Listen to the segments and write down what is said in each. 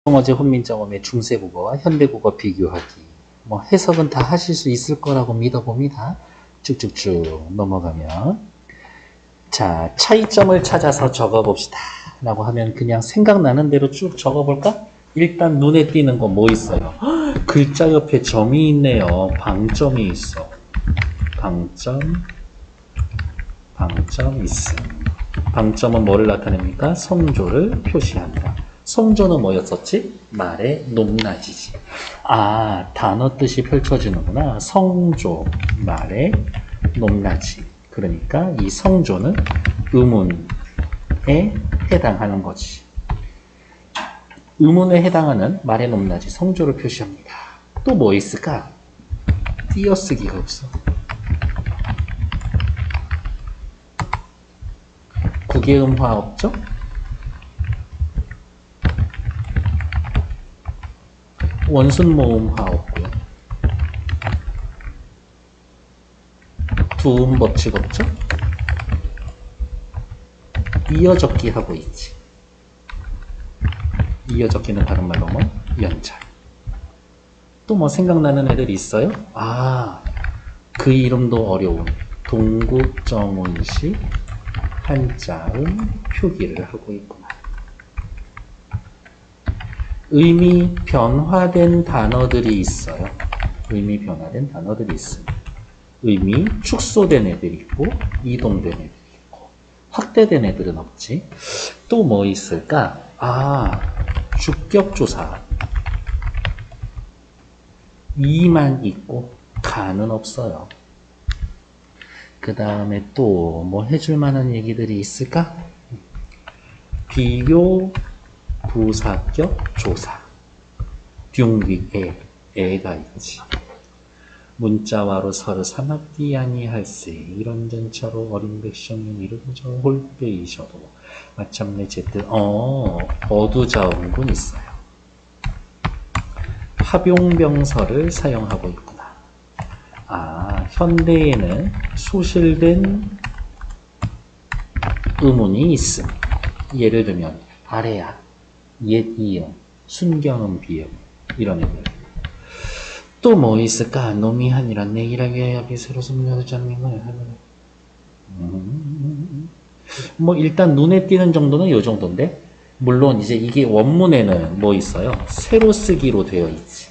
어제 훈민정음의 중세국어와 현대국어 비교하기. 뭐 해석은 다 하실 수 있을 거라고 믿어봅니다. 쭉쭉쭉 넘어가면. 자, 차이점을 찾아서 적어봅시다. 라고 하면 그냥 생각나는 대로 쭉 적어볼까? 일단 눈에 띄는 거 뭐 있어요? 글자 옆에 점이 있네요. 방점이 있어. 방점 있음. 방점은 뭐를 나타냅니까? 성조를 표시한다. 성조는 뭐였었지? 말의 높낮이지. 아, 단어 뜻이 펼쳐지는구나. 성조, 말의 높낮이. 그러니까 이 성조는 의문에 해당하는 거지. 의문에 해당하는 말의 높낮이, 성조를 표시합니다. 또 뭐 있을까? 띄어쓰기가 없어. 국외음화 없죠? 원순모음화 없고요. 두음 법칙 없죠? 이어적기 하고 있지. 이어적기는 다른 말로 뭐? 연잘. 또 뭐 생각나는 애들이 있어요? 아, 그 이름도 어려운 동국정운식 한자음 표기를 하고 있구나. 의미 변화된 단어들이 있어요. 의미 변화된 단어들이 있습니다. 의미 축소된 애들이 있고 이동된 애들이 있고 확대된 애들은 없지. 또 뭐 있을까? 아, 주격조사. 이만 있고 가는 없어요. 그 다음에 또 뭐 해줄 만한 얘기들이 있을까? 비교 부사격 조사. 둥위에 애가 있지. 문자와로 서로 삼합디 아니할세. 이런 전차로 어린 백성이 이르고저 홀빼이셔도 마침내 제때 어두자음군 있어요. 합용병서를 사용하고 있구나. 아, 현대에는 소실된 의문이 있음. 예를 들면 아래야, 옛 이음, 순경음 비음 이런 애들. 또 뭐 있을까? 놈이 하니라 내일하게 앞이 새로 숨겨서 잡는 거야. 뭐 일단 눈에 띄는 정도는 요 정도인데, 물론 이제 이게 원문에는 뭐 있어요? 새로 쓰기로 되어 있지.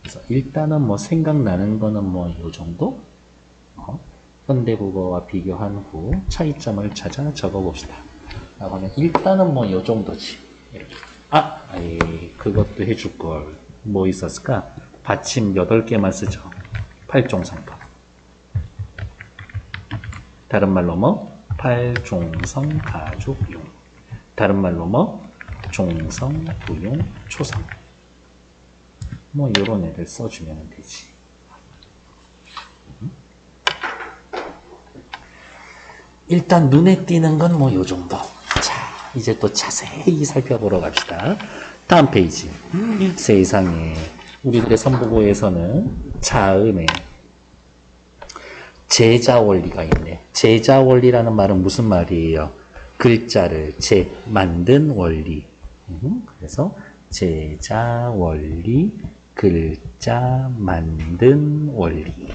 그래서 일단은 뭐 생각나는 거는 뭐 요 정도? 현대국어와 비교한 후 차이점을 찾아 적어봅시다. 라고 하면 일단은 뭐 요 정도지. 이렇게. 그것도 해줄걸. 뭐 있었을까? 받침 8개만 쓰죠. 팔종성법. 다른 말로 뭐? 팔종성 가족용. 다른 말로 뭐? 종성, 부용, 초성. 뭐 요런 애들 써주면 되지. 일단 눈에 띄는 건 뭐 요 정도. 자, 이제 또 자세히 살펴보러 갑시다. 다음 페이지. 세상에 우리들의 선보고에서는 자음에 제자원리가 있네. 제자원리라는 말은 무슨 말이에요? 글자를 만든 원리. 그래서 제자원리, 글자 만든 원리.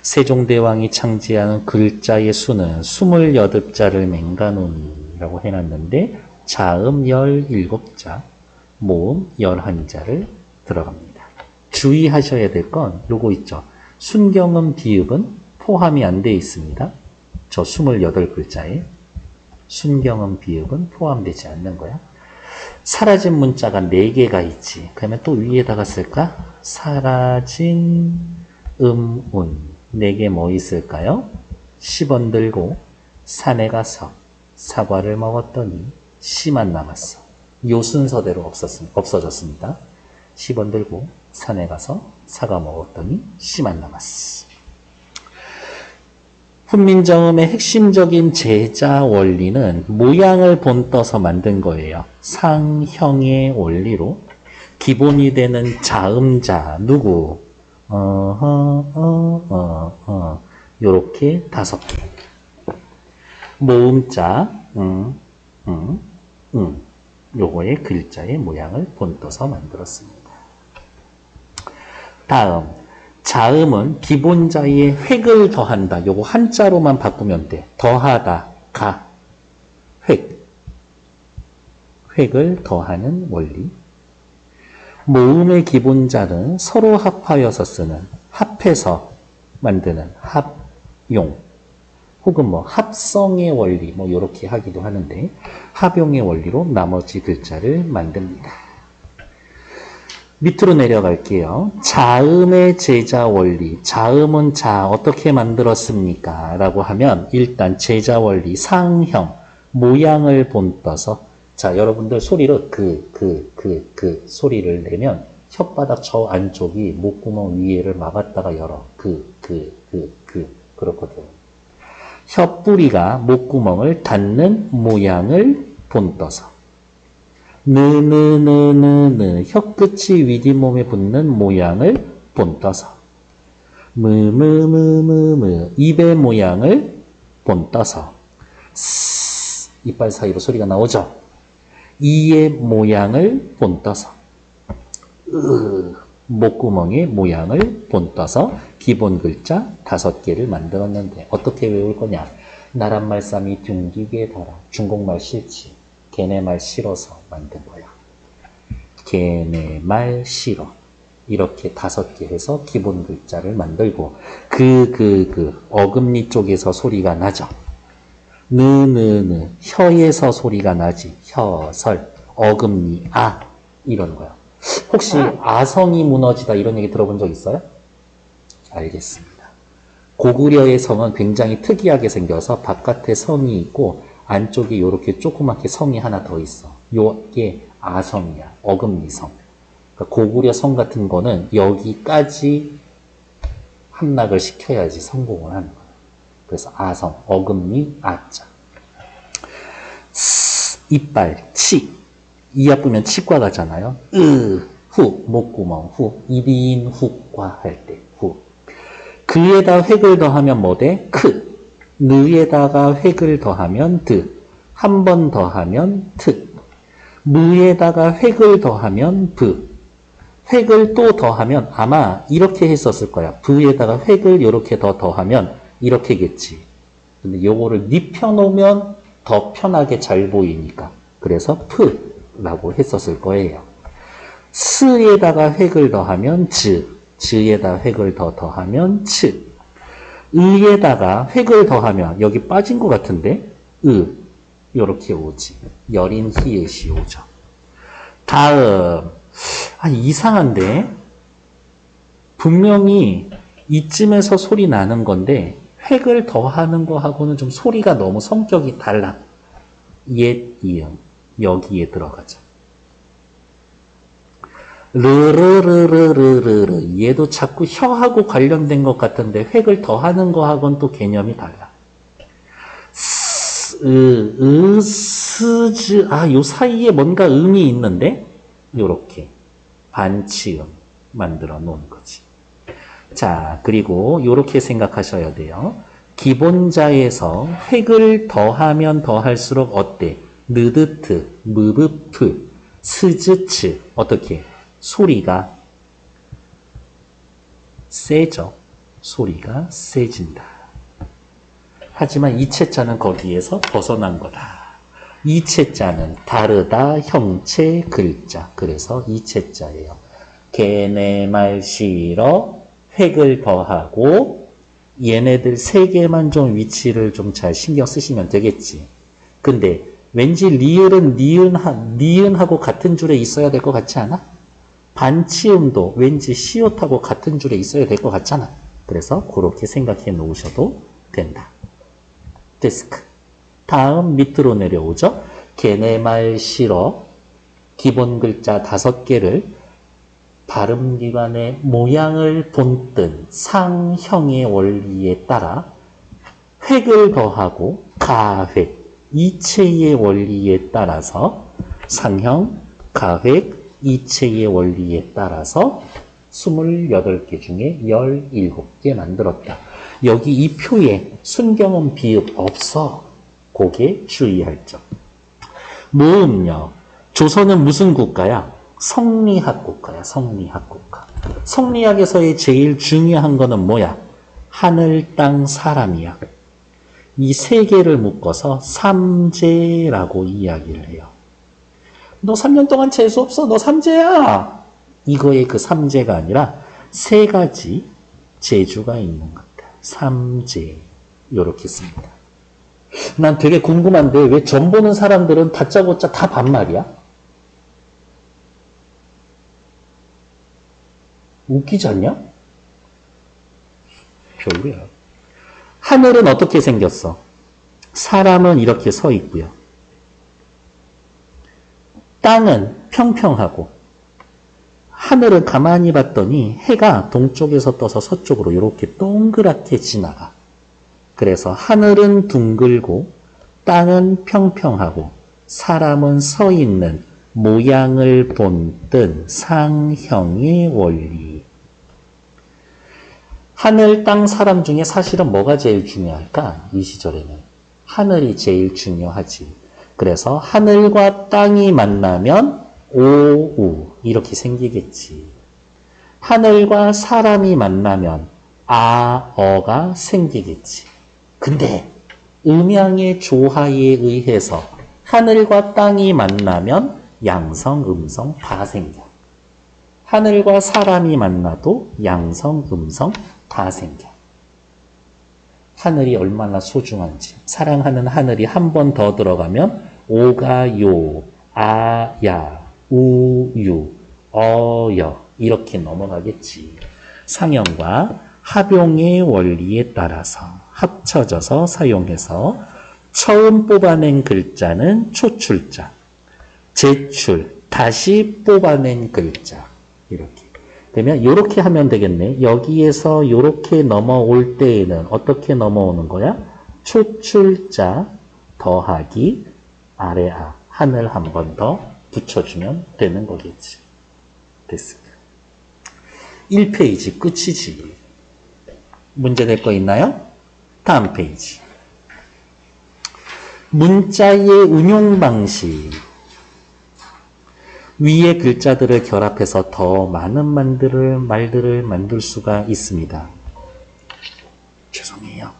세종대왕이 창제하는 글자의 수는 28자를 맹간운이라고 해놨는데 자음 17자, 모음 11자를 들어갑니다. 주의하셔야 될 건 요거 있죠. 순경음 비읍은 포함이 안 돼 있습니다. 저 28글자에 순경음 비읍은 포함되지 않는 거야. 사라진 문자가 4개가 있지. 그러면 또 위에다가 쓸까? 사라진 음운 4개 뭐 있을까요? 10원 들고 산에 가서 사과를 먹었더니 씨만 남았어. 요 순서대로 없어졌습니다. 10원 들고 산에 가서 사과 먹었더니 씨만 남았어. 훈민정음의 핵심적인 제자 원리는 모양을 본떠서 만든 거예요. 상형의 원리로 기본이 되는 자음자 누구? 요렇게 5개. 모음자 요거의 글자의 모양을 본떠서 만들었습니다. 다음, 자음은 기본자에 획을 더한다. 요거 한자로만 바꾸면 돼. 더하다, 가, 획. 획을 더하는 원리. 모음의 기본자는 서로 합하여서 쓰는, 합해서 만드는 합용. 혹은 뭐 합성의 원리, 뭐 요렇게 하기도 하는데, 합용의 원리로 나머지 글자를 만듭니다. 밑으로 내려갈게요. 자음의 제자 원리. 자음은 자 어떻게 만들었습니까? 라고 하면 일단 제자 원리 상형 모양을 본떠서 자 여러분들 소리를 소리를 내면 혓바닥 저 안쪽이 목구멍 위에를 막았다가 열어. 그렇거든. 혓뿌리가 목구멍을 닫는 모양을 본떠서 느느느느느 혀끝이 윗잇몸에 붙는 모양을 본떠서 무무무무무 입의 모양을 본떠서 이빨 사이로 소리가 나오죠. 이의 모양을 본떠서 목구멍의 모양을 본떠서 기본 글자 5개를 만들었는데 어떻게 외울 거냐. 나란말 쌈이 둥기게 달아. 중국말 싫지. 걔네 말 싫어서 만든 거야. 걔네 말 싫어. 이렇게 5개 해서 기본 글자를 만들고 어금니 쪽에서 소리가 나죠. 느느느 혀에서 소리가 나지. 혀설 어금니 아 이런 거야. 혹시 아성이 무너지다 이런 얘기 들어본 적 있어요? 알겠습니다. 고구려의 성은 굉장히 특이하게 생겨서 바깥에 성이 있고 안쪽에 이렇게 조그맣게 성이 하나 더 있어. 요게 아성이야. 어금니성. 그러니까 고구려 성 같은 거는 여기까지 함락을 시켜야지 성공을 하는 거야. 그래서 아성, 어금니, 아자. 이빨, 치. 이 아프면 치과 가잖아요. 후, 목구멍, 후. 이린 후과 할 때, 후. 그에다 획을 더하면 뭐 돼? 크. 느에다가 획을 더하면 드. 한 번 더하면 트. 무에다가 획을 더하면 브. 획을 또 더하면 아마 이렇게 했었을 거야. 부에다가 획을 이렇게 더하면 이렇게겠지. 근데 요거를 눕혀놓으면 더 편하게 잘 보이니까. 그래서 프라고 했었을 거예요. 스에다가 획을 더하면 즈. 즈에다 획을 더하면 츠. 의에다가 획을 더하면 여기 빠진 것 같은데 요렇게 오지. 여린 히읗이 오죠. 다음 이상한데 분명히 이쯤에서 소리 나는 건데 획을 더하는 거하고는 좀 소리가 너무 성격이 달라. 옛 이응 여기에 들어가죠. 르르르르르르 얘도 자꾸 혀하고 관련된 것 같은데 획을 더하는 거하고는 또 개념이 달라. 스즈 요 사이에 뭔가 음이 있는데 요렇게 반치음 만들어 놓은 거지. 자 그리고 요렇게 생각하셔야 돼요. 기본자에서 획을 더하면 더할수록 어때? 느드트, 무브프, 스즈츠 어떻게? 소리가 세죠. 소리가 세진다. 하지만 이체자는 거기에서 벗어난 거다. 이체자는 다르다, 형체, 글자. 그래서 이체자예요. 걔네 말 싫어, 획을 더하고 얘네들 3개만 좀 위치를 좀 잘 신경 쓰시면 되겠지. 근데 왠지 리을은 니은하고 같은 줄에 있어야 될 것 같지 않아? 반치음도 왠지 시옷하고 같은 줄에 있어야 될 것 같잖아. 그래서 그렇게 생각해 놓으셔도 된다. 데스크. 다음 밑으로 내려오죠. 걔네 말 싫어. 기본 글자 5개를 발음기관의 모양을 본뜬 상형의 원리에 따라 획을 더하고 가획, 이체의 원리에 따라서 상형, 가획, 이체의 원리에 따라서 28개 중에 17개 만들었다. 여기 이 표에 순경음 비읍 없어. 그게 주의할 점. 모음력. 조선은 무슨 국가야? 성리학 국가야. 성리학 국가. 성리학에서의 제일 중요한 거는 뭐야? 하늘, 땅, 사람이야. 이 세 개를 묶어서 삼재라고 이야기를 해요. 너 3년 동안 재수 없어. 너 삼재야. 이거의 그 삼재가 아니라 세 가지 재주가 있는 것들. 삼재. 이렇게 씁니다. 난 되게 궁금한데 왜 점 보는 사람들은 다짜고짜 다 반말이야? 웃기지 않냐? 별로야. 하늘은 어떻게 생겼어? 사람은 이렇게 서 있고요. 땅은 평평하고 하늘은 가만히 봤더니 해가 동쪽에서 떠서 서쪽으로 이렇게 동그랗게 지나가. 그래서 하늘은 둥글고 땅은 평평하고 사람은 서 있는 모양을 본뜬 상형의 원리. 하늘, 땅, 사람 중에 사실은 뭐가 제일 중요할까? 이 시절에는 하늘이 제일 중요하지. 그래서 하늘과 땅이 만나면 오우 이렇게 생기겠지. 하늘과 사람이 만나면 아어가 생기겠지. 근데 음양의 조화에 의해서 하늘과 땅이 만나면 양성, 음성 다 생겨. 하늘과 사람이 만나도 양성, 음성 다 생겨. 하늘이 얼마나 소중한지. 사랑하는 하늘이 한 번 더 들어가면 오가요, 아야, 우유, 어여 이렇게 넘어가겠지. 상형과 합용의 원리에 따라서 합쳐져서 사용해서 처음 뽑아낸 글자는 초출자, 제출, 다시 뽑아낸 글자 이렇게. 그러면 이렇게 하면 되겠네. 여기에서 이렇게 넘어올 때에는 어떻게 넘어오는 거야? 초출자 더하기 아래아 하늘 한 번 더 붙여주면 되는 거겠지. 됐습니다. 1페이지 끝이지. 문제 될 거 있나요? 다음 페이지. 문자의 운용 방식. 위의 글자들을 결합해서 더 많은 말들을 만들 수가 있습니다. 죄송해요.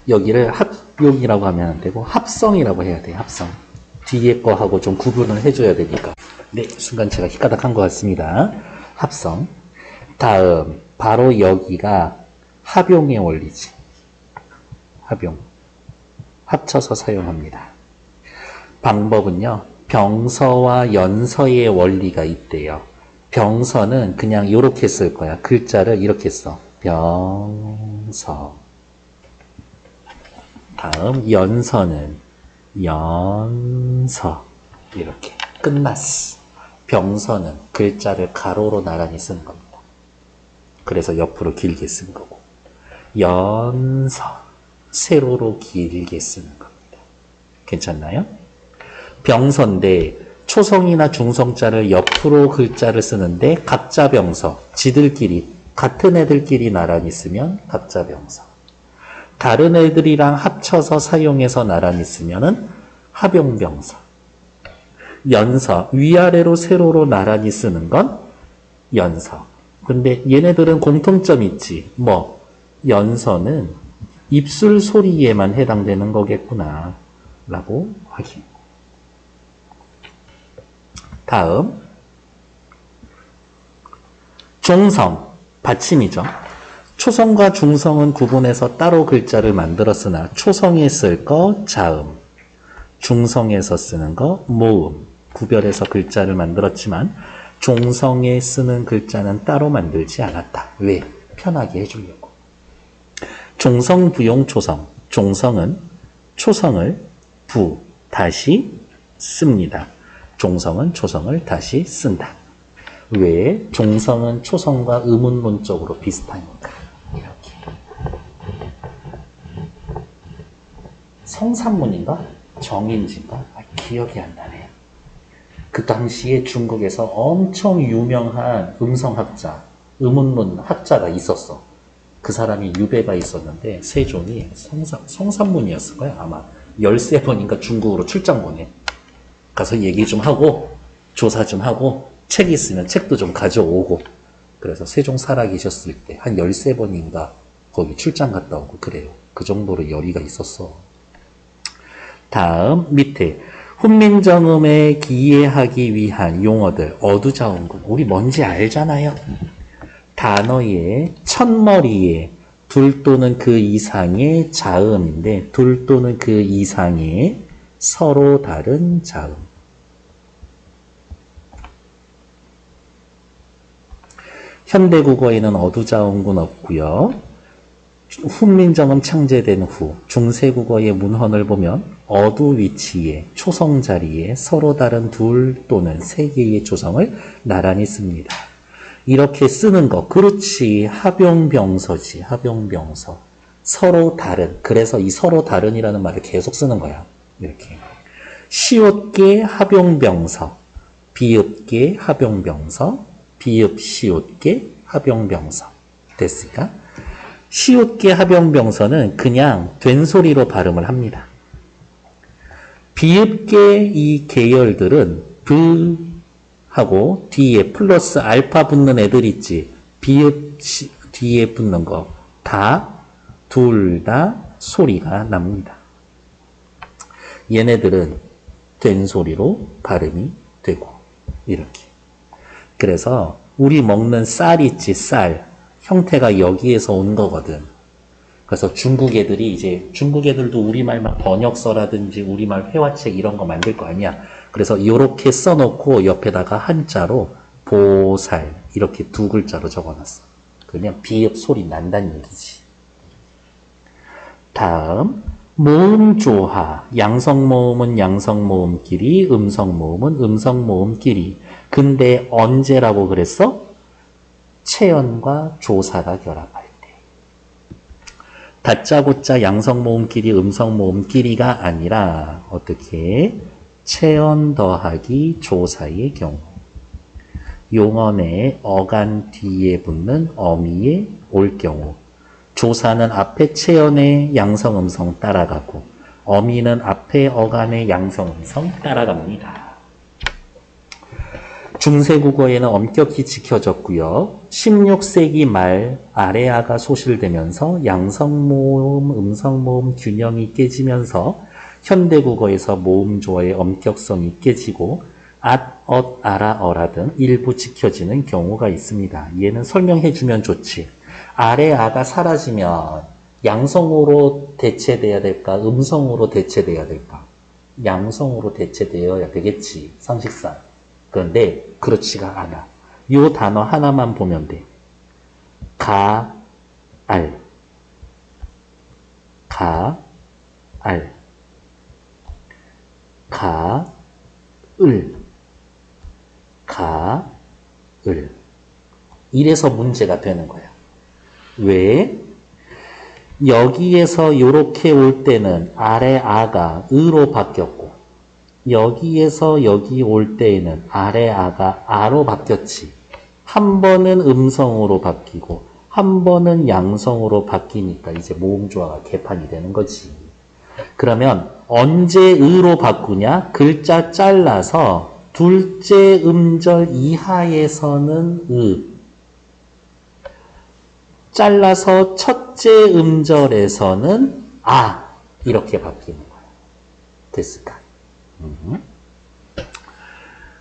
여기를 합용이라고 하면 안 되고 합성이라고 해야 돼요. 합성. 뒤에 거하고 좀 구분을 해줘야 되니까. 네, 순간 제가 헷가닥한 것 같습니다. 합성. 다음 바로 여기가 합용의 원리지. 합용. 합쳐서 사용합니다. 방법은요. 병서와 연서의 원리가 있대요. 병서는 그냥 이렇게 쓸 거야. 글자를 이렇게 써. 병서. 다음 연서는 연서. 이렇게 끝났어. 병서는 글자를 가로로 나란히 쓰는 겁니다. 그래서 옆으로 길게 쓴 거고. 연서. 세로로 길게 쓰는 겁니다. 괜찮나요? 병서인데 초성이나 중성자를 옆으로 글자를 쓰는데 각자 병서, 지들끼리 같은 애들끼리 나란히 쓰면 각자 병서. 다른 애들이랑 합쳐서 사용해서 나란히 쓰면은 합용병서. 연서, 위아래로 세로로 나란히 쓰는 건 연서. 근데 얘네들은 공통점이 있지. 뭐 연서는 입술 소리에만 해당되는 거겠구나 라고 확인. 다음 종성, 받침이죠. 초성과 중성은 구분해서 따로 글자를 만들었으나 초성에 쓸 거 자음, 중성에서 쓰는 거 모음, 구별해서 글자를 만들었지만 종성에 쓰는 글자는 따로 만들지 않았다. 왜? 편하게 해주려고. 종성, 부용, 초성. 종성은 초성을 다시 씁니다. 종성은 초성을 다시 쓴다. 왜? 종성은 초성과 의문문적으로 비슷하니까. 이렇게. 성산문인가? 정인지인가? 기억이 안 나네요. 그 당시에 중국에서 엄청 유명한 음성학자, 의문문 학자가 있었어. 그 사람이 유배가 있었는데 세종이 성산문이었을 거야. 아마 13번인가 중국으로 출장 보내. 가서 얘기 좀 하고 조사 좀 하고 책 있으면 책도 좀 가져오고 그래서 세종 살아계셨을 때 한 13번인가 거기 출장 갔다 오고 그래요. 그 정도로 열의가 있었어. 다음 밑에 훈민정음에 기예하기 위한 용어들 어두자운군 우리 뭔지 알잖아요. 단어의 첫머리에 둘 또는 그 이상의 자음인데 둘 또는 그 이상의 서로 다른 자음. 현대국어에는 어두자운군 없고요. 훈민정음 창제된 후 중세국어의 문헌을 보면 어두 위치에 초성 자리에 서로 다른 둘 또는 세 개의 조성을 나란히 씁니다. 이렇게 쓰는 거 그렇지 합용병서지 합용병서 서로 다른 그래서 이 서로 다른이라는 말을 계속 쓰는 거야. 이렇게 시옷계 합용병서 비읍계 합용병서 비읍 시옷계 합용병서 됐을까? 시옷계 합용병서는 그냥 된소리로 발음을 합니다. 비읍계 이 계열들은 하고 뒤에 플러스 알파 붙는 애들 있지. 비읍 뒤에 붙는 거 다 둘 다 소리가 납니다. 얘네들은 된소리로 발음이 되고 이렇게. 그래서 우리 먹는 쌀 있지 쌀 형태가 여기에서 온 거거든. 그래서 중국 애들이 이제 중국 애들도 우리말 막 번역서라든지 우리말 회화책 이런 거 만들 거 아니야. 그래서 이렇게 써놓고 옆에다가 한자로 보살 이렇게 두 글자로 적어놨어. 그냥 비읍 소리 난다는 얘기지. 다음 모음조화 양성모음은 양성모음끼리 음성모음은 음성모음끼리. 근데 언제라고 그랬어? 체연과 조사가 결합할 때. 다짜고짜 양성모음끼리 음성모음끼리가 아니라 어떻게? 체연 더하기 조사의 경우. 용언의 어간 뒤에 붙는 어미에 올 경우. 조사는 앞에 체연의 양성음성 따라가고 어미는 앞에 어간의 양성음성 따라갑니다. 중세국어에는 엄격히 지켜졌고요. 16세기 말 아래아가 소실되면서 양성모음, 음성모음 균형이 깨지면서 현대국어에서 모음조화의 엄격성이 깨지고 앗, 엇, 아라, 어라 등 일부 지켜지는 경우가 있습니다. 얘는 설명해주면 좋지. 아래아가 사라지면 양성으로 대체돼야 될까? 음성으로 대체돼야 될까? 양성으로 대체되어야 되겠지. 상식상. 그런데 그렇지가 않아. 이 단어 하나만 보면 돼. 가, 알. 가, 알. 가, 을. 가, 을. 이래서 문제가 되는 거야. 왜? 여기에서 이렇게 올 때는 아래 아가 으로 바뀌었고 여기에서 여기 올 때에는 아래 아가 아로 바뀌었지. 한 번은 음성으로 바뀌고 한 번은 양성으로 바뀌니까 이제 모음조화가 개판이 되는 거지. 그러면 언제 으로 바꾸냐? 글자 잘라서 둘째 음절 이하에서는 으. 잘라서 첫째 음절에서는 아. 이렇게 바뀌는 거야. 됐을까?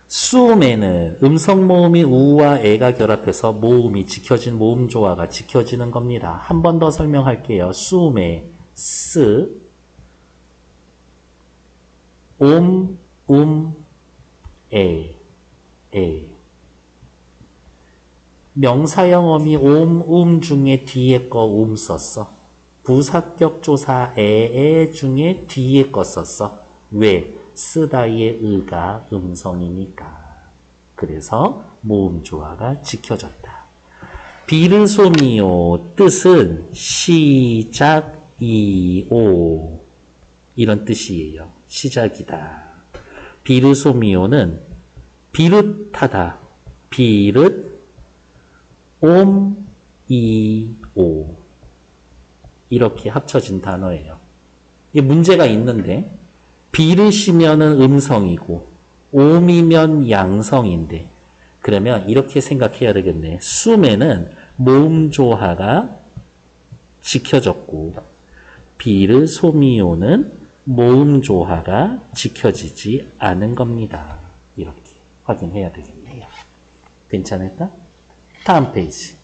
수음에는 음성모음이 우와 에가 결합해서 모음이 지켜진 모음조화가 지켜지는 겁니다. 한 번 더 설명할게요. 수음에 스, 에. 명사형 어미 중에 뒤에 거 썼어. 부사격 조사 에 중에 뒤에 거 썼어. 왜? 쓰다의 의가 음성이니까. 그래서 모음조화가 지켜졌다. 비르소미오 뜻은 시작이오 이런 뜻이에요. 시작이다. 비르소미오는 비릇하다. 비릇 이오 이렇게 합쳐진 단어예요. 이게 문제가 있는데 비르시면은 음성이고 옴이면 양성인데 그러면 이렇게 생각해야 되겠네. 숨에는 모음조화가 지켜졌고 비르소미오는 모음조화가 지켜지지 않은 겁니다. 이렇게 확인해야 되겠네요. 괜찮을까? 다음 페이지.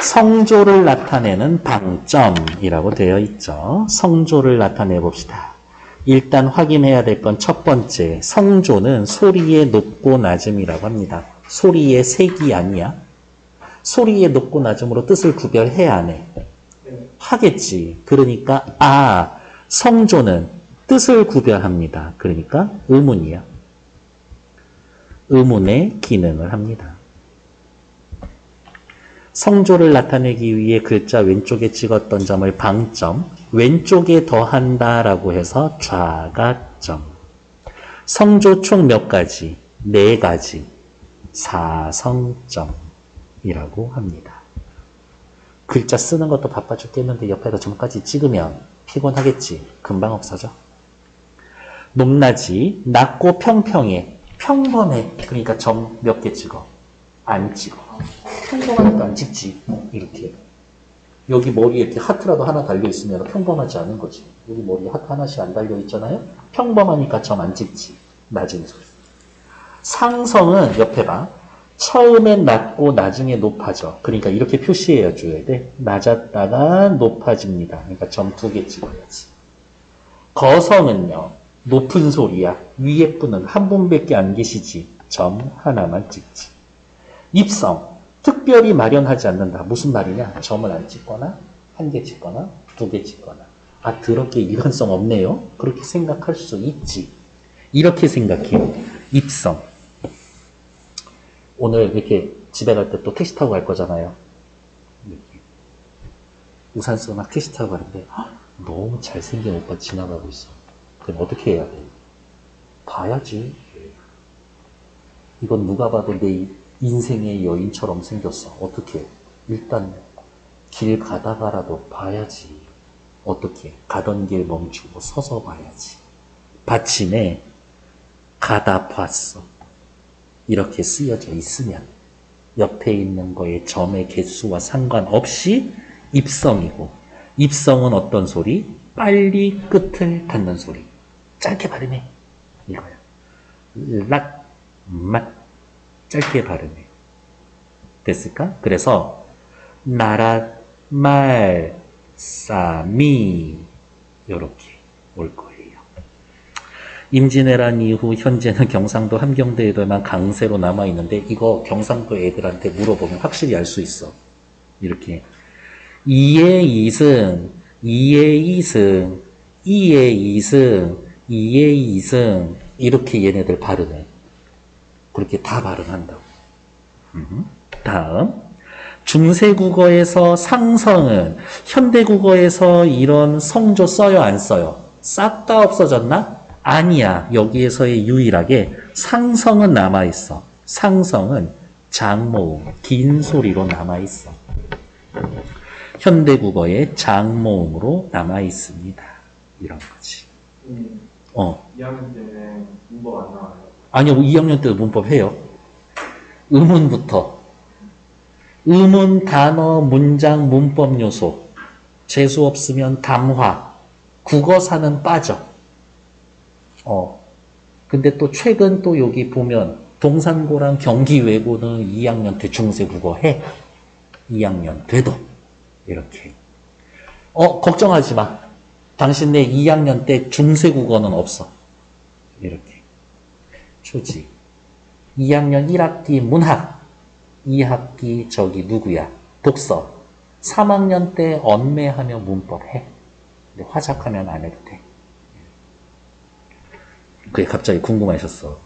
성조를 나타내는 방점이라고 되어 있죠. 성조를 나타내 봅시다. 일단 확인해야 될 건 첫 번째, 성조는 소리의 높고 낮음이라고 합니다. 소리의 색이 아니야. 소리의 높고 낮음으로 뜻을 구별해야 안 해. 하겠지. 그러니까 성조는 뜻을 구별합니다. 그러니까 의문이야. 의문의 기능을 합니다. 성조를 나타내기 위해 글자 왼쪽에 찍었던 점을 방점, 왼쪽에 더한다라고 해서 좌가점. 성조 총 몇 가지? 4가지. 사성점이라고 합니다. 글자 쓰는 것도 바빠 죽겠는데 옆에다 점까지 찍으면 피곤하겠지. 금방 없어져. 높낮이, 낮고 평평해. 평범해. 그러니까 점 몇 개 찍어? 안 찍어. 평범하니까 안 찍지. 이렇게. 여기 머리에 이렇게 하트라도 하나 달려있으면 평범하지 않은 거지. 여기 머리에 하트 하나씩 안 달려있잖아요? 평범하니까 점 안 찍지. 낮은 소리. 상성은 옆에 봐. 처음엔 낮고 나중에 높아져. 그러니까 이렇게 표시해 줘야 돼. 낮았다가 높아집니다. 그러니까 점 2개 찍어야지. 거성은요. 높은 소리야. 위에 분은 한 분밖에 안 계시지. 점 하나만 찍지. 입성. 특별히 마련하지 않는다. 무슨 말이냐? 점을 안 찍거나 1개 찍거나 2개 찍거나. 더럽게 일관성 없네요. 그렇게 생각할 수 있지. 이렇게 생각해. 입성. 오늘 이렇게 집에 갈 때 또 택시 타고 갈 거잖아요. 이렇게. 우산 쓰고 막 택시 타고 가는데 너무 잘생긴 오빠 지나가고 있어. 그럼 어떻게 해야 돼? 봐야지. 이건 누가 봐도 내 인생의 여인처럼 생겼어. 어떻게? 일단 길 가다가라도 봐야지. 어떻게? 가던 길 멈추고 서서 봐야지. 받침에 가다 봤어. 이렇게 쓰여져 있으면 옆에 있는 거에 점의 개수와 상관없이 입성이고, 입성은 어떤 소리? 빨리 끝을 닫는 소리. 짧게 발음해. 이거야. 락, 맛. 짧게 발음해. 됐을까? 그래서 나랏, 말, 싸미 이렇게 올 거예요. 임진왜란 이후 현재는 경상도 함경도에만 강세로 남아있는데 이거 경상도 애들한테 물어보면 확실히 알 수 있어. 이렇게 이의 이승, 이의 이승, 이의 이승, 이의 이승 이렇게 얘네들 발음해. 그렇게 다 발음한다고. 다음 중세국어에서 상성은 현대국어에서 이런 성조 써요 안 써요? 싹 다 없어졌나? 아니야. 여기에서의 유일하게 상성은 남아있어. 상성은 장모음, 긴 소리로 남아있어. 현대국어의 장모음으로 남아있습니다. 이런 거지. 2학년 때는 문법 안 나와요. 아니요. 2학년 때도 문법 해요. 의문부터. 의문, 단어, 문장, 문법 요소. 재수 없으면 담화. 국어사는 빠져. 근데 또 최근 또 여기 보면 동산고랑 경기외고는 2학년 때 중세국어 해. 2학년 돼도. 이렇게. 걱정하지 마. 당신네 2학년 때 중세국어는 없어. 이렇게. 초지. 2학년 1학기 문학. 2학기 저기 누구야? 독서. 3학년 때 언매하며 문법 해. 근데 화작하면 안 해도 돼. 그게 갑자기 궁금하셨어.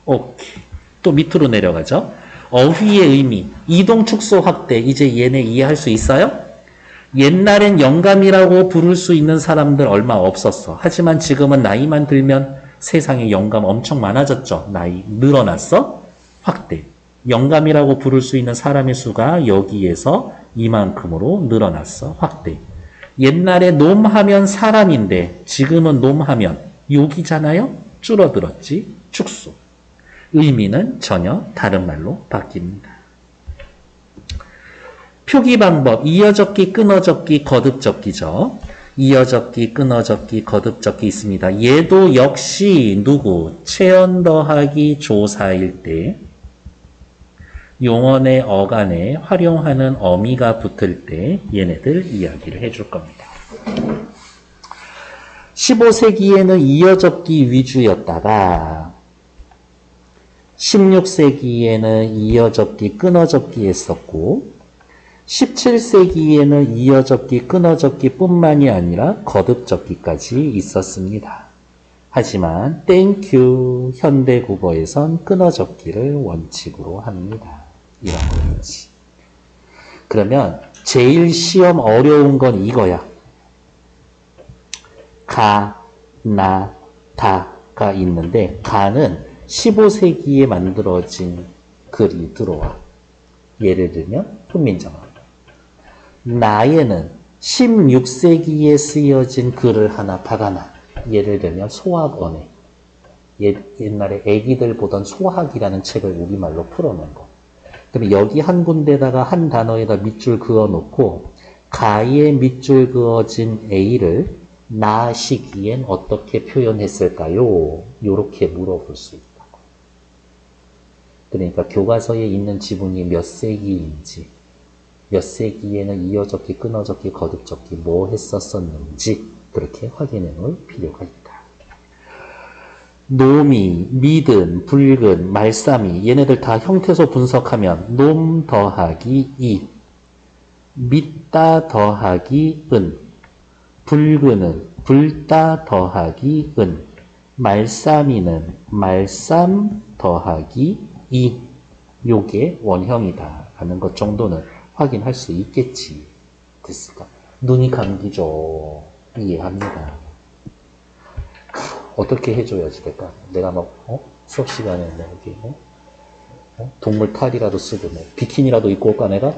오케이. 또 밑으로 내려가죠. 어휘의 의미. 이동 축소 확대. 이제 얘네 이해할 수 있어요? 옛날엔 영감이라고 부를 수 있는 사람들 얼마 없었어. 하지만 지금은 나이만 들면 세상에 영감 엄청 많아졌죠. 나이 늘어났어? 확대. 영감이라고 부를 수 있는 사람의 수가 여기에서 이만큼으로 늘어났어. 확대. 옛날에 놈하면 사람인데 지금은 놈하면 욕이잖아요? 줄어들었지. 축소. 의미는 전혀 다른 말로 바뀝니다. 표기 방법, 이어적기, 끊어적기, 거듭적기죠. 이어적기, 끊어적기, 거듭적기 있습니다. 얘도 역시 누구? 체언 더하기 조사일 때 용언의 어간에 활용하는 어미가 붙을 때 얘네들 이야기를 해줄 겁니다. 15세기에는 이어적기 위주였다가 16세기에는 이어적기, 끊어적기 했었고 17세기에는 이어적기, 끊어적기 뿐만이 아니라 거듭적기까지 있었습니다. 하지만 땡큐 현대국어에선 끊어적기를 원칙으로 합니다. 이런 거겠지. 그러면 제일 시험 어려운 건 이거야. 가, 나, 다가 있는데 가는 15세기에 만들어진 글이 들어와. 예를 들면 훈민정음. 나에는 16세기에 쓰여진 글을 하나 박아놔. 예를 들면 소학원에 옛날에 애기들 보던 소학이라는 책을 우리말로 풀어놓은 거. 그럼 여기 한 군데다가 한 단어에다 밑줄 그어놓고 가에 밑줄 그어진 A를 나 시기엔 어떻게 표현했을까요? 이렇게 물어볼 수 있다고. 그러니까 교과서에 있는 지문이 몇 세기인지, 몇 세기에는 이어적기, 끊어적기, 거듭적기 뭐 했었었는지 그렇게 확인해 놓을 필요가 있다. 놈이, 미든, 붉은, 말싸미 얘네들 다 형태소 분석하면 놈 더하기 이, 믿다 더하기 은, 붉은은 붉다 더하기 은, 말싸미는 말쌈 더하기 이. 요게 원형이다 라는 것 정도는 확인할 수 있겠지. 됐을까? 눈이 감기죠. 이해합니다. 어떻게 해줘야지 될까? 내가 막 수업 시간에 이렇게 동물 탈이라도 쓰고 비키니라도 입고 올까 내가?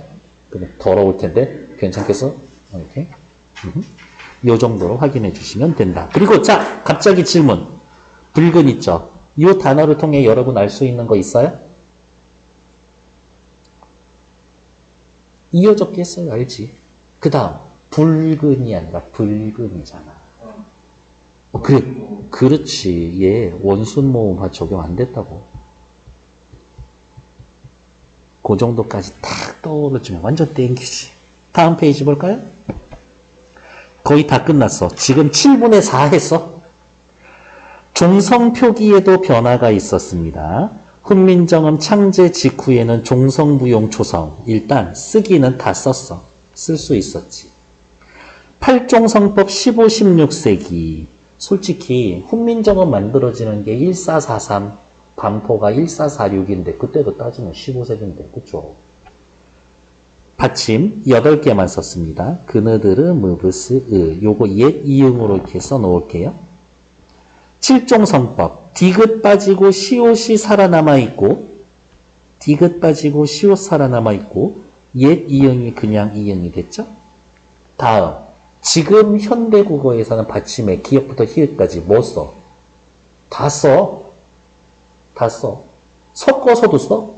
그럼 더러울 텐데 괜찮겠어? 이렇게 요 정도로 확인해 주시면 된다. 그리고 자 갑자기 질문. 붉은 있죠? 이 단어를 통해 여러분 알 수 있는 거 있어요? 이어적기 했어요. 알지? 그 다음 붉은이 아니라 붉은이잖아. 그래, 그렇지. 얘 원순모음화 적용 안 됐다고. 그 정도까지 탁 떠오르면 완전 땡기지. 다음 페이지 볼까요? 거의 다 끝났어. 지금 7분의 4 했어. 종성 표기에도 변화가 있었습니다. 훈민정음 창제 직후에는 종성부용 초성. 일단 쓰기는 다 썼어. 쓸 수 있었지. 팔종성법 15, 16세기. 솔직히 훈민정음 만들어지는 게 1443, 반포가 1446인데 그때도 따지면 15세기인데 그쵸? 받침 8개만 썼습니다. 그느드르, 무브스, 요거 옛 이응으로 이렇게 써놓을게요. 7종성법 디귿 빠지고 시옷이 살아남아 있고 디귿 빠지고 시옷 살아남아 있고 옛 이응이 그냥 이응이 됐죠? 다음 지금 현대국어에서는 받침에 기역부터 히읗까지 뭐 써? 다 써. 다 써. 섞어서도 써.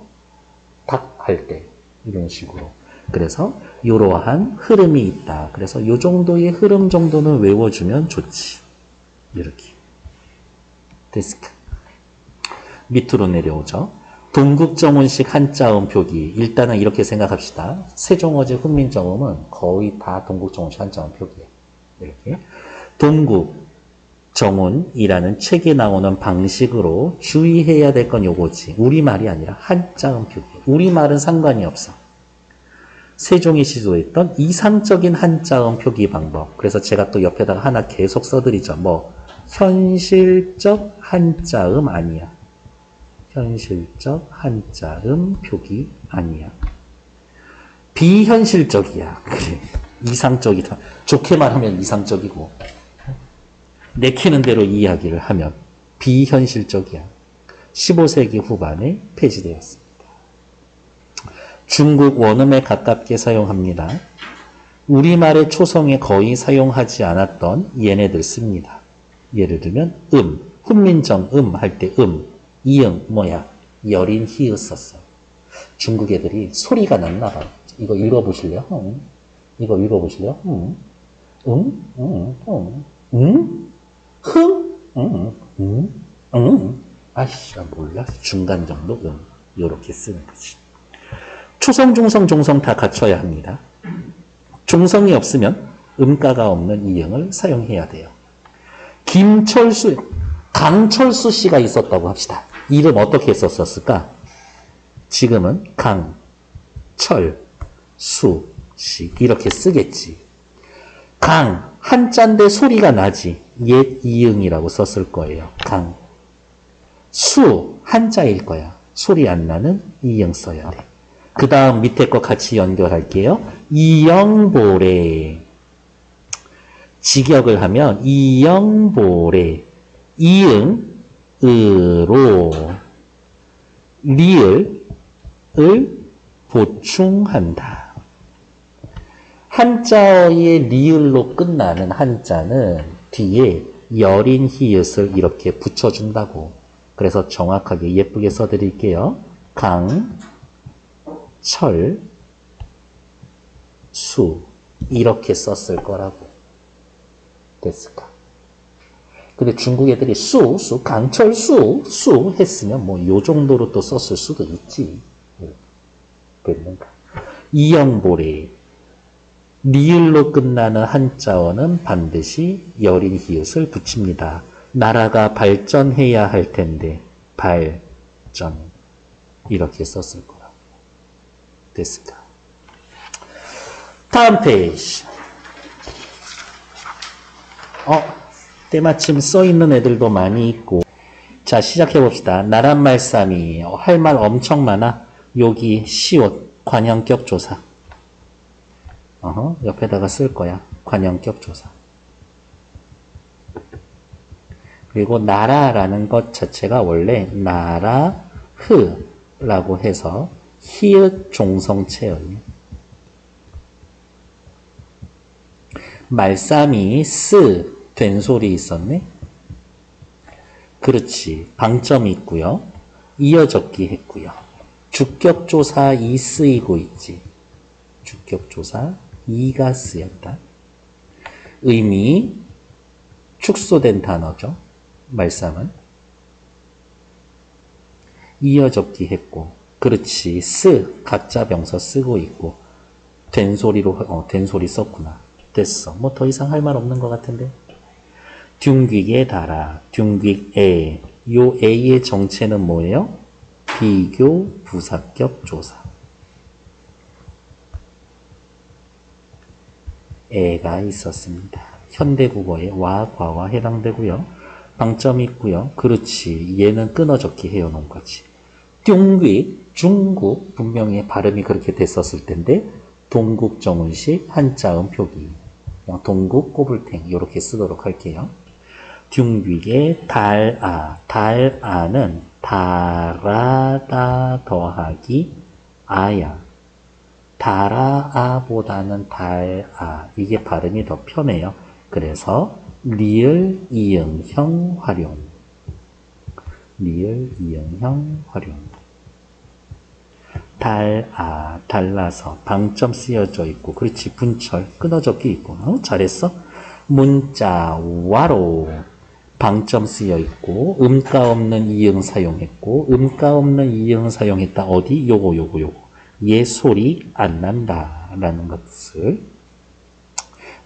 닭 할 때. 이런 식으로. 그래서 이러한 흐름이 있다. 그래서 이 정도의 흐름 정도는 외워주면 좋지. 이렇게. 됐을까? 밑으로 내려오죠. 동국정운식 한자음 표기. 일단은 이렇게 생각합시다. 세종어제 훈민정음은 거의 다 동국정운식 한자음 표기예요. 이렇게. 동국정운이라는 책에 나오는 방식으로 주의해야 될 건 요거지. 우리말이 아니라 한자음 표기. 우리말은 상관이 없어. 세종이 시도했던 이상적인 한자음 표기 방법. 그래서 제가 또 옆에다가 하나 계속 써드리죠. 뭐 현실적 한자음 아니야. 현실적 한자음 표기 아니야. 비현실적이야. 그래. 이상적이다. 좋게 말하면 이상적이고 내키는 대로 이야기를 하면 비현실적이야. 15세기 후반에 폐지되었습니다. 중국 원음에 가깝게 사용합니다. 우리말의 초성에 거의 사용하지 않았던 얘네들 씁니다. 예를 들면 훈민정 할 때 이응 뭐야? 여린 히읗 썼어. 중국 애들이 소리가 났나 봐. 이거 읽어보실래요? 이거 읽어보실래요? 아이씨, 몰라. 중간 정도 요렇게 쓰는 거지. 초성, 중성, 종성 다 갖춰야 합니다. 종성이 없으면 음가가 없는 이응을 사용해야 돼요. 강철수 씨가 있었다고 합시다. 이름 어떻게 썼었을까? 지금은 강, 철, 수, 씨 이렇게 쓰겠지. 강, 한자인데 소리가 나지. 옛 이응이라고 썼을 거예요. 강. 수, 한자일 거야. 소리 안 나는 이응 써야 돼. 그 다음 밑에 거 같이 연결할게요. 이영보래. 직역을 하면 이영보래. 이응, 으로, 리을을 보충한다. 한자어의 리을로 끝나는 한자는 뒤에 여린 히읗을 이렇게 붙여준다고. 그래서 정확하게 예쁘게 써드릴게요. 강, 철, 수 이렇게 썼을 거라고. 됐을까? 근데 중국 애들이 강철, 수 했으면 뭐 요 정도로 또 썼을 수도 있지. 됐는가? 이영보래. 리을로 끝나는 한자어는 반드시 여린 히읗을 붙입니다. 나라가 발전해야 할 텐데 발전 이렇게 썼을 거라고. 됐을까? 다음 페이지. 때마침 써있는 애들도 많이 있고. 자, 시작해봅시다. 나란 말싸미. 할 말 엄청 많아. 여기 시옷, 관형격 조사. 옆에다가 쓸 거야. 관형격 조사. 그리고 나라라는 것 자체가 원래 나라흐라고 해서 히읗 종성체예요. 말싸미 된 소리 있었네. 그렇지. 방점이 있고요. 이어적기 했고요. 주격조사 이 쓰이고 있지. 주격조사 이가 쓰였다. 의미 축소된 단어죠. 말싸은 이어적기 했고. 그렇지. 가짜 병서 쓰고 있고. 된 소리 썼구나. 됐어. 뭐 더 이상 할 말 없는 것 같은데. 둥귀에 달아. 둥귀에. 요 A의 정체는 뭐예요? 비교 부사격 조사. 애가 있었습니다. 현대국어에 와, 과와 해당되고요. 방점이 있고요. 그렇지. 얘는 끊어적기 해놓은 거지. 둥귀, 중국, 분명히 발음이 그렇게 됐었을 텐데 동국정운식 한자음 표기. 그냥 동국 꼬불탱 이렇게 쓰도록 할게요. 둥귀에 달아. 달아는 달아다 더하기 아야. 달아아보다는 달아. 이게 발음이 더 편해요. 그래서 리을 이응형 활용. 리을 이응형 활용. 달아, 달라서 방점 쓰여져 있고. 그렇지. 분철 끊어적기 있고. 잘했어. 문자 와로 방점 쓰여 있고. 음가 없는 이응 사용했고. 음가 없는 이응 사용했다. 어디? 요거. 얘 소리 안 난다 라는 것을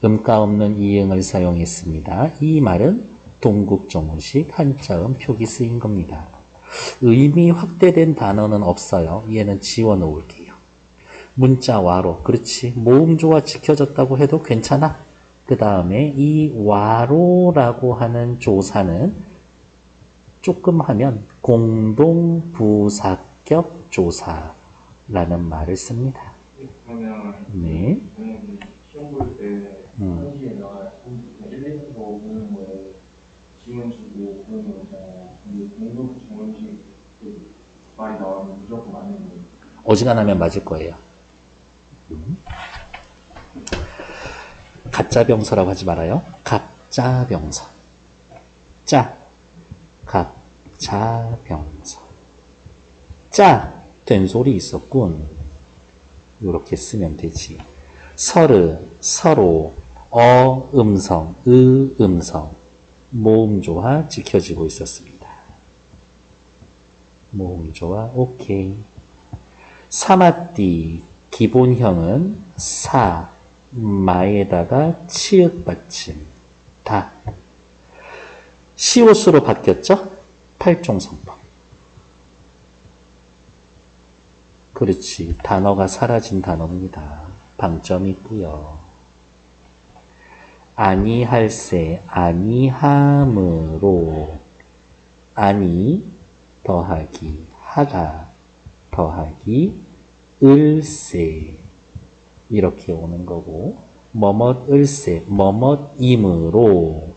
음가 없는 이응을 사용했습니다. 이 말은 동국정운식 한자음 표기 쓰인 겁니다. 의미 확대된 단어는 없어요. 얘는 지워놓을게요. 문자 와로. 그렇지. 모음조화 지켜졌다고 해도 괜찮아. 그 다음에 이 와로라고 하는 조사는 조금 하면 공동부사격 조사라는 말을 씁니다. 그러면 네. 시험 볼때 한시에 나와 1, 2, 3, 5 보는 거에 지문 주고 그런 거 있잖아요. 근데 공부 정원식 말이 나오면 무조건 맞는 거예요. 어지간하면 맞을 거예요. 가짜 병서라고 하지 말아요. 가짜 병서. 짜, 가짜 병서. 짜, 된소리 있었군. 이렇게 쓰면 되지. 서르, 서로, 음성, 음성. 모음조화 지켜지고 있었습니다. 모음조화 오케이. 사마띠 기본형은 사, 마에다가 치읓 받침 다. 시옷으로 바뀌었죠? 팔종성법. 그렇지. 단어가 사라진 단어입니다. 방점이 있고요. 아니할세, 아니함으로, 아니, 더하기, 하다, 더하기, 을세. 이렇게 오는 거고, 뭐뭇을세, 뭐뭇임으로,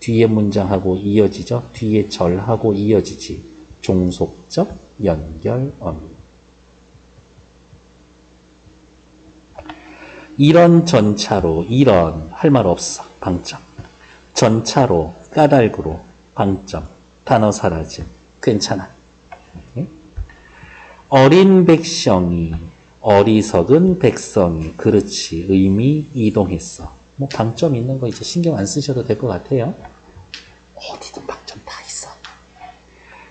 뒤에 문장하고 이어지죠? 뒤에 절하고 이어지지. 종속적 연결어미. 이런 전차로, 이런 할 말 없어. 방점. 전차로, 까닭으로, 방점. 단어 사라짐. 괜찮아. 네? 어린 백성이, 어리석은 백성이, 그렇지. 의미 이동했어. 뭐 방점 있는 거 이제 신경 안 쓰셔도 될 것 같아요. 어디든 방점 다 있어.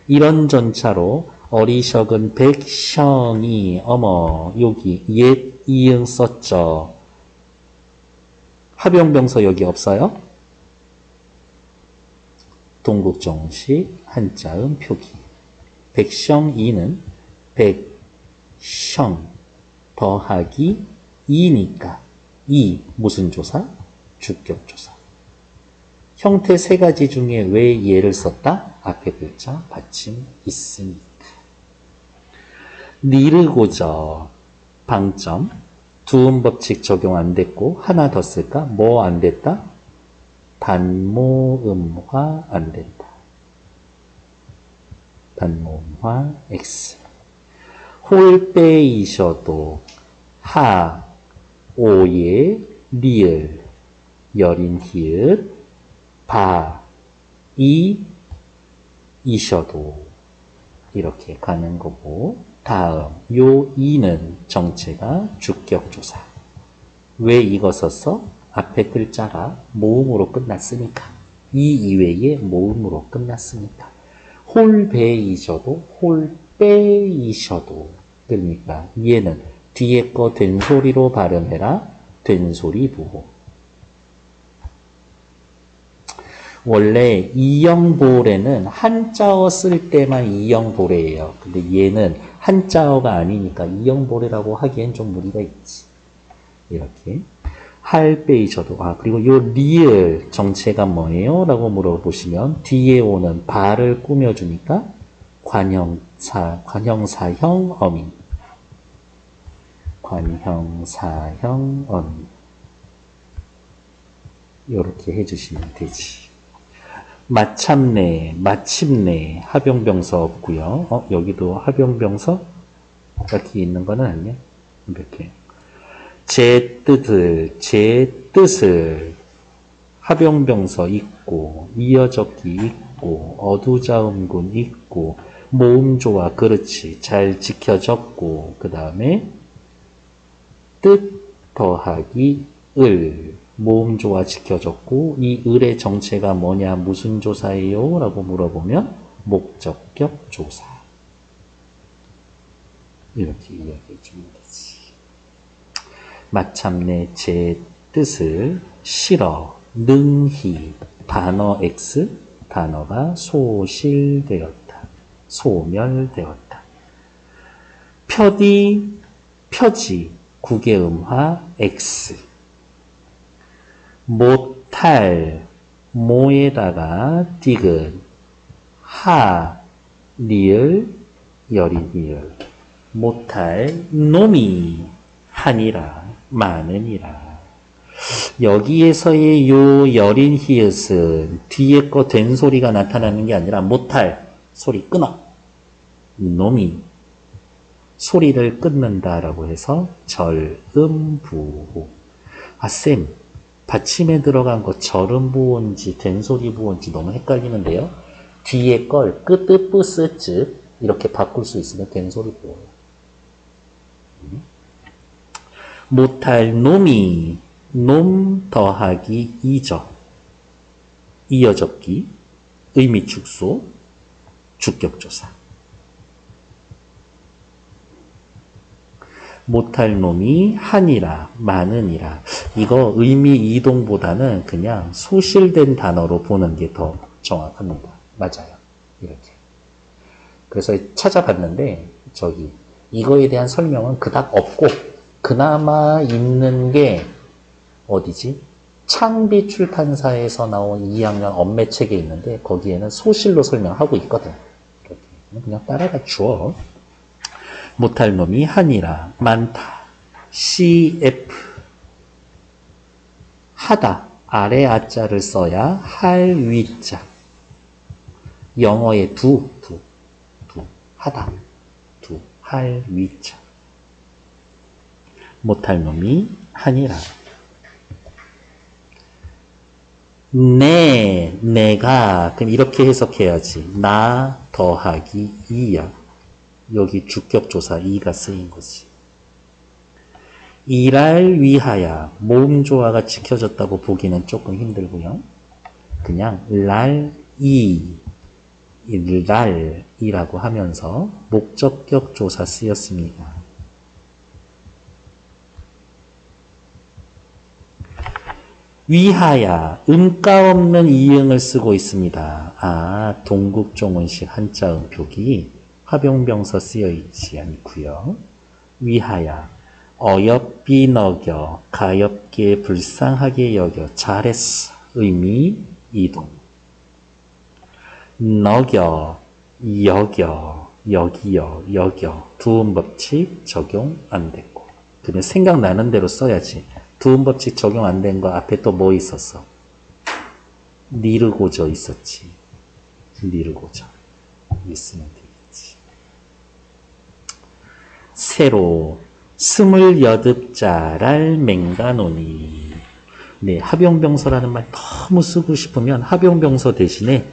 이런 전차로 어리석은 백성이, 어머, 여기 옛 이응 썼죠. 합용병서 여기 없어요? 동국정식 한자음 표기. 백성이는 백성 더하기 이니까 이 무슨 조사? 주격조사. 형태 세 가지 중에 왜 얘를 썼다? 앞에 글자 받침 있으니까. 니르고저 방점. 두음법칙 적용 안 됐고 하나 더 쓸까? 뭐 안 됐다? 단모음화 안 됐다. 단모음화 X. 홀 빼이셔도 하, 오예, 리을, 여린 히읗, 바, 이셔도 이렇게 가는 거고, 다음 요 이는 정체가 주격조사. 왜 이거 썼어? 앞에 글자가 모음으로 끝났으니까. 이 이외에 모음으로 끝났으니까. 홀배이셔도 홀빼이셔도. 그러니까 얘는 뒤에 거 된소리로 발음해라. 된소리 부호. 원래 이영보래는 한자어 쓸 때만 이영보래예요. 근데 얘는 한자어가 아니니까 이영보래라고 하기엔 좀 무리가 있지. 이렇게. 할빼이셔도. 그리고 요 리을 정체가 뭐예요? 라고 물어보시면 뒤에 오는 바를 꾸며주니까 관형사형 어미. 관형사형 어미. 이렇게 해주시면 되지. 마침내 합용병서 없고요. 여기도 합용병서 이렇게 있는 거는 아니야. 이렇게 제 뜻을 합용병서 있고 이어적기 있고 어두자음군 있고 모음조화 그렇지 잘 지켜졌고 그 다음에 뜻 더하기 을 모음조화 지켜졌고 이 을의 정체가 뭐냐 무슨 조사예요? 라고 물어보면 목적격 조사. 이렇게 이야기해 주면 되지. 마침내 제 뜻을 실어 능히 단어 X 단어가 소실되었다. 소멸되었다. 표지 국외음화 X 못할 모에다가 디귿 하 리을 여린 이을 못할 놈이 하니라 많으니라. 여기에서의 요 여린 히읗은 뒤에 거 된 소리가 나타나는 게 아니라 못할 소리 끊어. 놈이 소리를 끊는다라고 해서 절음부호. 쌤 받침에 들어간 거 절음 부호인지 된소리 부호인지 너무 헷갈리는데요. 뒤에 걸 끄뜨 뿌스쯔 이렇게 바꿀 수 있으면 된소리 부호예요. 못할 놈이 놈 더하기 이어접기 의미 축소 주격조사 못할 놈이 한이라 많으니라 이거 의미 이동보다는 그냥 소실된 단어로 보는 게 더 정확합니다. 맞아요. 이렇게. 그래서 찾아봤는데 이거에 대한 설명은 그닥 없고 그나마 있는 게 어디지? 창비 출판사에서 나온 2학년 엄매책에 있는데 거기에는 소실로 설명하고 있거든. 이렇게. 그냥 따라가 줘. 못할 놈이 한이라 많다. CF 하다 아래 아자를 써야 할 위자 영어의 두 하다 할 위자 못할 놈이 한이라 내가 그럼 이렇게 해석해야지 나 더하기 이야 여기 주격조사 이가 쓰인 거지. 일할 위하여 모음조화가 지켜졌다고 보기는 조금 힘들고요. 그냥 일랄이라고 하면서 목적격 조사 쓰였습니다. 위하여 음가 없는 이응을 쓰고 있습니다. 동국종은식 한자음 표기 화병병서 쓰여있지 않고요. 위하여 어엽비 너겨 가엽게 불쌍하게 여겨 잘했어 의미 이동 너겨 여겨 여겨 두음법칙 적용 안 됐고 그냥 생각나는 대로 써야지. 두음법칙 적용 안 된 거 앞에 또 뭐 있었어? 니르고저 있었지. 니르고저 있으면 되겠지. 새로 28자랄 맹가노니 네, 합용병서라는 말 너무 쓰고 싶으면 합용병서 대신에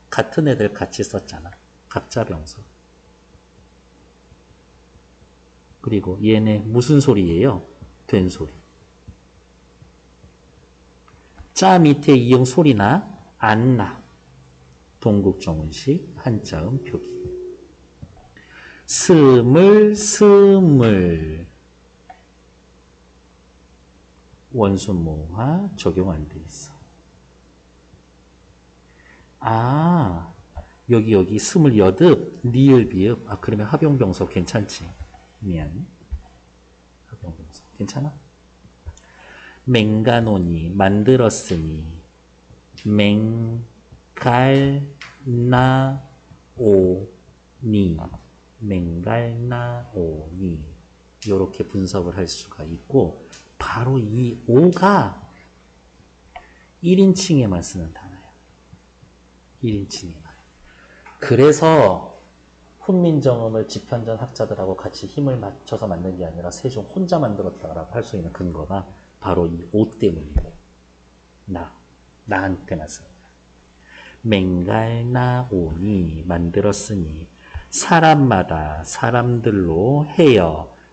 같은 애들 같이 썼잖아. 갑자병서. 그리고 얘네 무슨 소리예요? 된 소리. 밑에 이응 소리나 안 나. 동국정운식 한자음 표기. 스물 원순모화 적용 안 돼 있어. 여기 28 니을 비읍. 그러면 합용병서 괜찮지? 미안. 합용병서 괜찮아? 맹가노니 만들었으니 맹갈나오니 이렇게 분석을 할 수가 있고 바로 이 오가 1인칭에만 쓰는 단어야. 1인칭에만. 그래서 훈민정음을 지편전 학자들하고 같이 힘을 맞춰서 만든 게 아니라 세종 혼자 만들었다라고 할 수 있는 근거가 바로 이 오 때문이고 나한테만 쓰는 거야. 맹갈나오니 만들었으니 사람마다 사람들로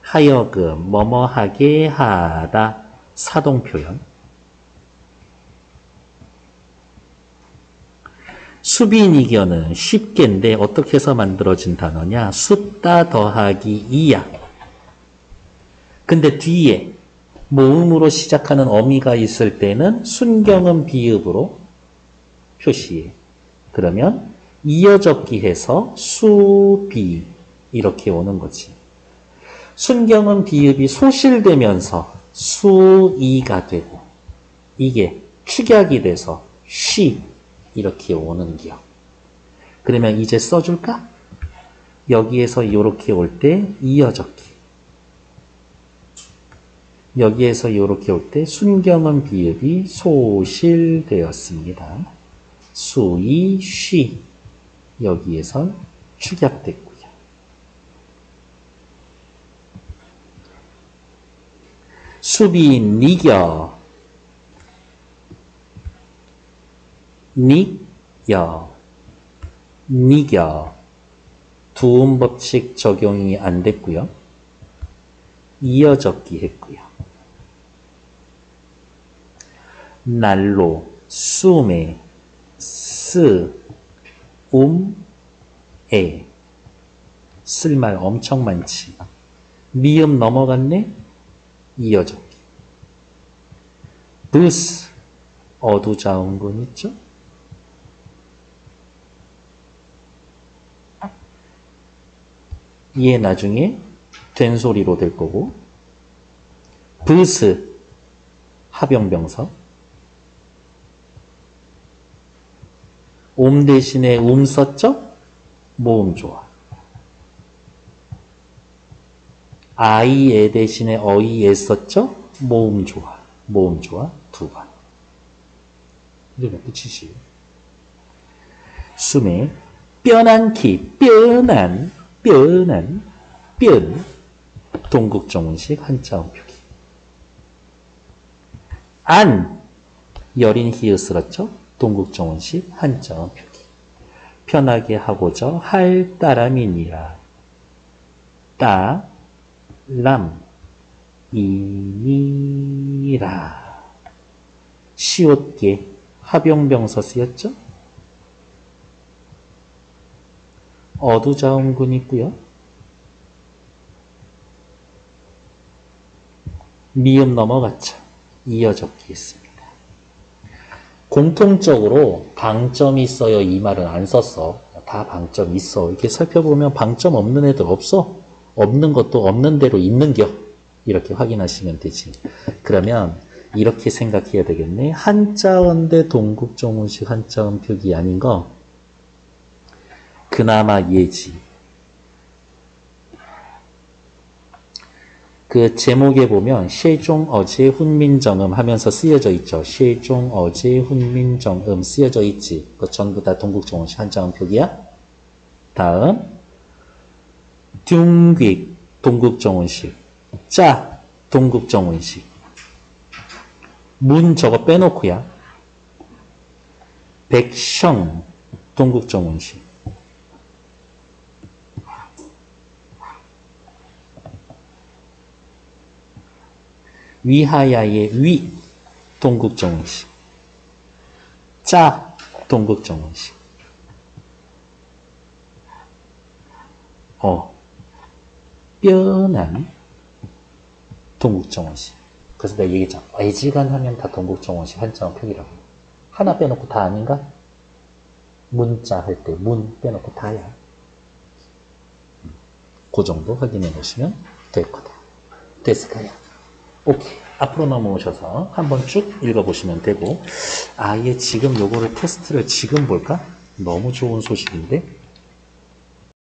하여금 뭐뭐하게 하다 사동표현. 수빈이견은 쉽게인데 어떻게 해서 만들어진 단어냐? 숫다 더하기 이야. 근데 뒤에 모음으로 시작하는 어미가 있을 때는 순경음 비읍으로 표시해. 그러면 이어접기 해서 수비 이렇게 오는 거지. 순경음 비읍이 소실되면서 수이가 되고 이게 축약이 돼서 쉬 이렇게 오는 기억. 그러면 이제 써줄까? 여기에서 이렇게 올 때 이어접기. 여기에서 이렇게 올 때 순경음 비읍이 소실되었습니다. 수이 쉬 여기에선 축약됐고요. 수빈 니겨 니겨, 니겨. 두음 법칙 적용이 안 됐고요. 이어적기 했고요. 난로, 숨에, 스, 에. 쓸말 엄청 많지. 미음 넘어갔네? 이어적기. 부스, 어두자운군 있죠? 얘 나중에 된소리로 될 거고, 부스, 합용병사. 대신에 썼죠? 모음 좋아. 아이에 대신에 어이에 썼죠? 모음 좋아. 모음 좋아. 두 번. 이러면 끝이지. 숨에 뼈난키, 뼈난, 뼈, 동국정운식 한자음 표기. 안, 여린 히읗 쓸었죠? 동국정운식 한자음 표기. 편하게 하고자 할 따람이니라. 이니라. 시옷게 합용병서 쓰였죠? 어두자음군 있고요. 미음 넘어갔죠. 이어적기 있습니다. 공통적으로 방점이 있어요. 이 말은 안 썼어. 다 방점 있어. 이렇게 살펴보면 방점 없는 애들 없어. 없는 것도 없는 대로 있는겨. 이렇게 확인하시면 되지. 그러면 이렇게 생각해야 되겠네. 한자음 대 동국정운식 한자음 표기 아닌 거 그나마 예지. 그 제목에 보면 셰종 어제 훈민정음 하면서 쓰여져 있죠. 셰종 어제 훈민정음 쓰여져 있지. 그거 전부 다 동국정운식 한자음 표기야. 다음 둥귀 동국정운식, 짜 동국정운식. 문 저거 빼놓고야. 백성 동국정운식. 위하야의 위 동국정운식. 짜 동국정운식. 뼈난 동국정원식. 그래서 내가 얘기했잖아. 애지간하면 다 동국정원식 한자음 표기라고. 하나 빼놓고 다 아닌가? 문자 할 때 문 빼놓고 다야. 그 정도 확인해 놓으시면 될 거다. 됐을까요? 오케이. 앞으로 넘어오셔서 한번 쭉 읽어보시면 되고, 아예 지금 요거를 테스트를 지금 볼까? 너무 좋은 소식인데.